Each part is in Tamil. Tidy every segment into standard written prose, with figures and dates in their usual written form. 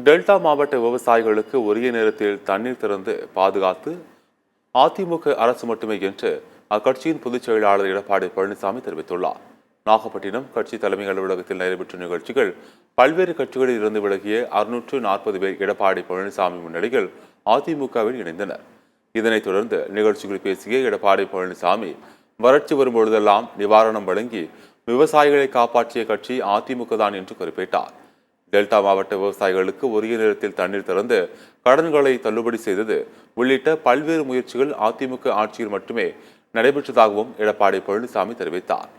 டெல்டா மாவட்ட விவசாயிகளுக்கு உரிய நேரத்தில் தண்ணீர் திறந்து பாதுகாத்து அதிமுக அரசு மட்டுமே என்று அக்கட்சியின் பொதுச் செயலாளர் எடப்பாடி பழனிசாமி தெரிவித்துள்ளார். நாகப்பட்டினம் கட்சி தலைமை அலுவலகத்தில் நடைபெற்ற நிகழ்ச்சிகள் பல்வேறு கட்சிகளில் இருந்து விலகிய 640 பேர் எடப்பாடி பழனிசாமி முன்னிலையில் அதிமுகவில் இணைந்தனர். இதனைத் தொடர்ந்து நிகழ்ச்சிகளில் பேசிய எடப்பாடி பழனிசாமி, வறட்சி வரும்பொழுதெல்லாம் நிவாரணம் வழங்கி விவசாயிகளை காப்பாற்றிய கட்சி அதிமுக தான் என்று குறிப்பிட்டார். டெல்டா மாவட்ட விவசாயிகளுக்கு உரிய நேரத்தில் தண்ணீர் திறந்து கடன்களை தள்ளுபடி செய்தது உள்ளிட்ட பல்வேறு முயற்சிகள் அதிமுக ஆட்சியில் மட்டுமே நடைபெற்றதாகவும் எடப்பாடி பழனிசாமி தெரிவித்தார்.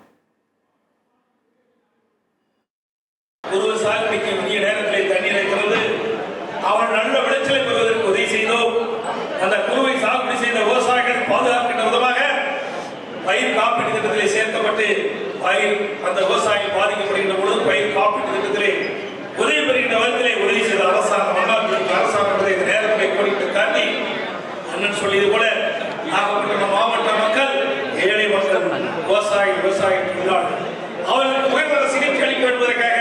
பயிர் காப்பீட்டு திட்டத்திலே சேர்க்கப்பட்டு அந்த விவசாயிகள் பாதிக்கப்படுகின்ற பொழுது பயிர் காப்பீட்டு திட்டத்திலே உதவி பெறுகின்ற விதத்திலே உதவி செய்த அரசாங்கம் அரசாங்கத்தை இந்த நேரத்திலே கோடிட்டு காட்டி அண்ணன் சொல்லியது போல நாகப்பட்டினம் மாவட்ட மக்கள், ஏழை மக்கள், விவசாய தொழிலாளர்கள் அவர்களுக்கு உயர்தர சிகிச்சை அளிக்க என்பதற்காக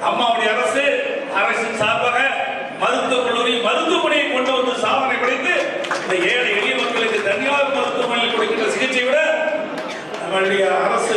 அம்மாவுடைய அரசின் சார்பாக மருத்துவக் கல்லூரி மருத்துவமனையை கொண்டு வந்து சாதனை படைத்து இந்த ஏழை எளிய மக்களுக்கு தனியார் மருத்துவமனையில் கொடுக்கின்ற சிகிச்சை விட நம்மளுடைய அரசு